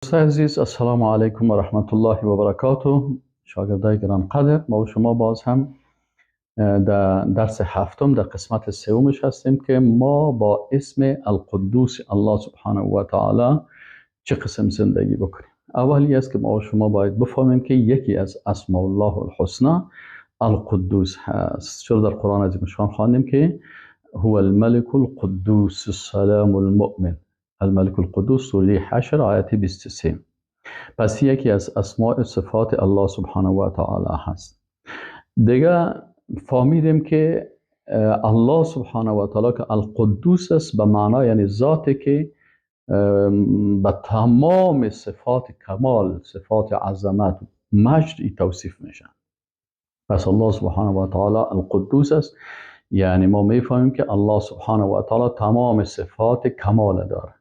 دوستان عزیز، السلام علیکم و رحمت الله و برکاته. شاگردای گرانقدر، ما و شما باز هم در درس هفتم در قسمت سومش هستیم که ما با اسم القدوس الله سبحانه و تعالی چه قسم زندگی بکنیم. اولی است که ما و شما باید بفهمیم که یکی از اسماء الله الحسنی القدوس هست. چرا در قرآن عظیم الشان خواندیم که هو الملك القدوس السلام المؤمن. الملك القدوس سوره حشر آیت 23. پس یکی از اسماء صفات الله سبحانه و تعالی هست. دیگه فهمیدیم که الله سبحانه و تعالی که القدوس است به معنای یعنی ذاتی که به تمام صفات کمال، صفات عظمت، مجد توصیف میشن. پس الله سبحانه و تعالی القدوس است، یعنی ما میفهمیم که الله سبحانه و تعالی تمام صفات کمال داره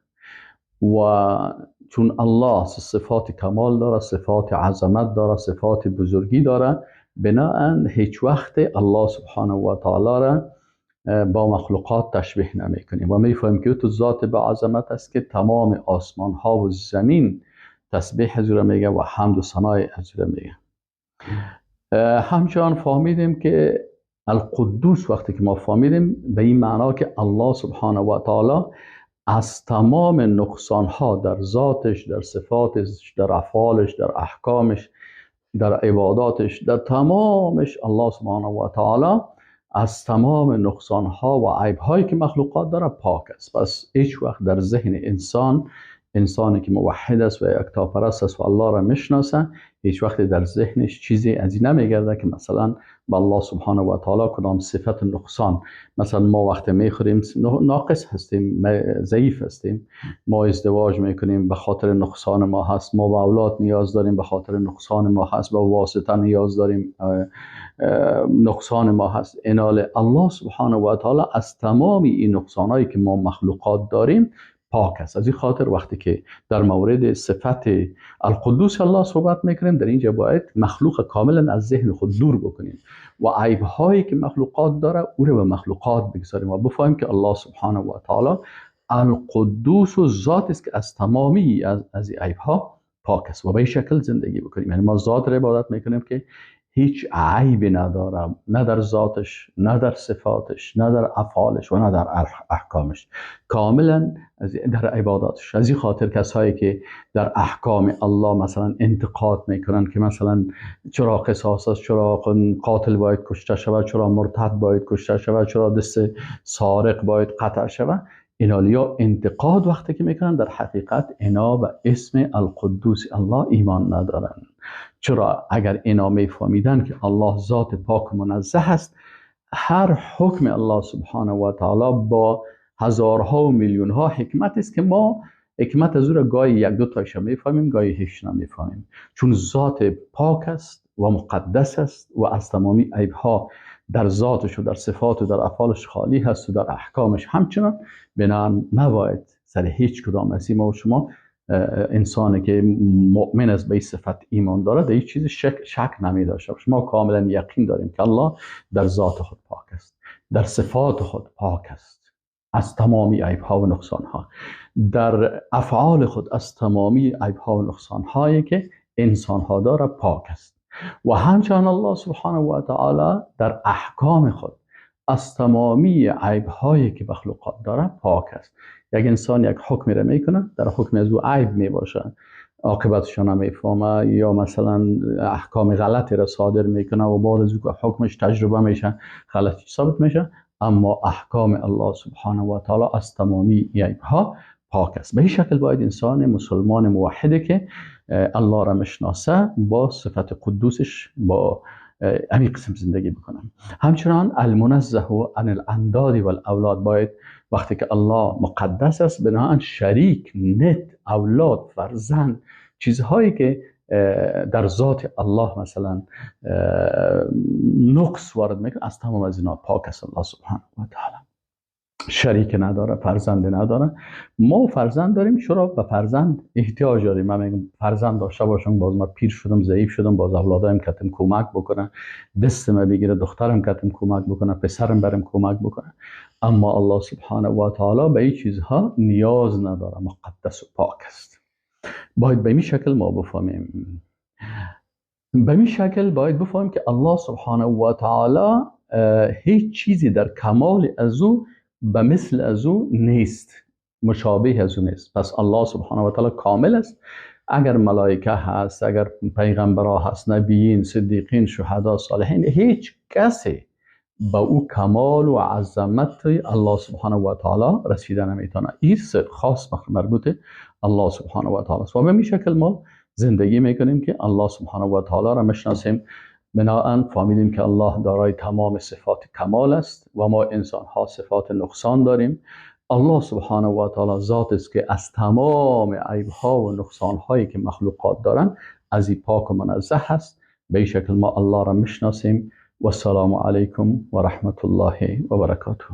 و چون الله صفات کمال داره، صفات عظمت داره، صفات بزرگی داره، بناهن هیچ وقت الله سبحانه و تعالی را با مخلوقات تشبیه نمی کنیم و میفهمیم که تو ذات به عظمت است که تمام آسمان ها و زمین تسبیح از او میگه و حمد و ثنای از او میگه. همچنان فهمیدیم که القدوس وقتی که ما فهمیدیم به این معنا که الله سبحانه و تعالی از تمام نقصان ها در ذاتش، در صفاتش، در افعالش، در احکامش، در عباداتش، در تمامش الله سبحانه و تعالی از تمام نقصان ها و عیب هایی که مخلوقات داره پاک است. پس هیچ وقت در ذهن انسانی که موحد است و یکتاپرست است و الله را میشناسه، هیچ وقت در ذهنش چیزی از این نمیگرده که مثلا به الله سبحانه و تعالی کدام صفت نقصان، مثلا ما وقتی میخوریم ناقص هستیم، ضعیف هستیم، ما ازدواج میکنیم به خاطر نقصان ما هست، ما به اولاد نیاز داریم به خاطر نقصان ما هست، به واسطه نیاز داریم نقصان ما هست. انال الله سبحانه و تعالی از تمام این نقصانایی که ما مخلوقات داریم پاک است. از این خاطر وقتی که در مورد صفت القدوس الله صحبت میکنیم، در اینجا باید مخلوق کاملا از ذهن خود دور بکنیم و عیب هایی که مخلوقات داره او رو به مخلوقات بگذاریم و بفهمیم که الله سبحانه و تعالی القدوس و ذات است که از تمامی از عیب ها پاک است و به این شکل زندگی بکنیم. یعنی ما ذات رو عبادت میکنیم که هیچ عیبی نداره، نه در ذاتش، نه در صفاتش، نه در افعالش و نه در احکامش، کاملا در عباداتش. از این خاطر کسایی که در احکام الله مثلا انتقاد میکنن که مثلا چرا قصاص است، چرا قاتل باید کشته شود، چرا مرتد باید کشته شود، چرا دست سارق باید قطع شود، اینا انتقاد وقتی که میکنن در حقیقت اینا به اسم القدوس الله ایمان ندارن. چرا؟ اگر اینا میفهمیدن که الله ذات پاک و منزه است، هر حکم الله سبحانه و تعالی با هزارها و میلیون ها حکمت است که ما حکمت از او را گاهی یک دو تایش میفهمیم، گاهی هیچ نمیفهمیم، چون ذات پاک است و مقدس است و از تمامی عیب ها در ذاتش و در صفات و در افعالش خالی هست و در احکامش همچنان. بنابراین نباید سر هیچ کدام از ما و شما انسانی که مؤمن است به این صفت ایمان داره در هیچ چیز شک نمی داشته باشه. ما کاملا یقین داریم که الله در ذات خود پاک است، در صفات خود پاک است از تمامی عیب ها و نقصان ها، در افعال خود از تمامی عیب ها و نقصان هایی که انسان ها داره پاک است و همچنان الله سبحانه و تعالی در احکام خود از تمامی عیب هایی که مخلوقات داره پاک است. یک انسان یک حکمی را میکنه، در حکم از او عیب میباشه، عاقبتش نمیفهمه، یا مثلا احکام غلطی را صادر میکنه و بعد از او حکمش تجربه میشه غلطی ثابت میشه، اما احکام الله سبحانه و تعالی از تمامی عیب ها پاک است. به این شکل باید انسان مسلمان موحدی که الله را مشناسه با صفت قدوسش با همین قسم زندگی بکنم. همچنان المنزه عن الانداد و الاولاد، باید وقتی که الله مقدس است بناهن شریک، ند، اولاد، فرزند، چیزهایی که در ذات الله مثلا نقص وارد میکنه، از تمام از اینا پاک است الله سبحانه و تعالی. شریک نداره، فرزند نداره. ما فرزند داریم، چرا به فرزند احتیاج داریم. من میگم فرزند داشته باشم، باز من پیر شدم، ضعیف شدم، باز اولادایم کتم کمک بکنه، دستم بگیره، دخترم کتم کمک بکنه، پسرم برم کمک بکنه. اما الله سبحانه و تعالی به این چیزها نیاز نداره، مقدس و پاک است. باید به این شکل ما بفهمیم. به این شکل باید بفهمیم که الله سبحانه و تعالی هیچ چیزی در کمال از او به مثل از او نیست، مشابه از او نیست. پس الله سبحانه و تعالی کامل است. اگر ملائکه هست، اگر پیغمبرها هست، نبیین، صدیقین، شهدا، صالحین، هیچ کسی با او کمال و عظمت الله سبحانه و تعالی رسیده نمیتونه. این خاص مربوط الله سبحانه و تعالی است. و به این شکل ما زندگی میکنیم که الله سبحانه و تعالی را میشناسیم. بناهن فهمیدیم که الله دارای تمام صفات کمال است و ما انسان ها صفات نقصان داریم. الله سبحانه و تعالی ذات است که از تمام عیب ها و نقصان هایی که مخلوقات دارن از این پاک و منزه است. به این شکل ما الله را میشناسیم. و السلام علیکم و رحمت الله و برکاته.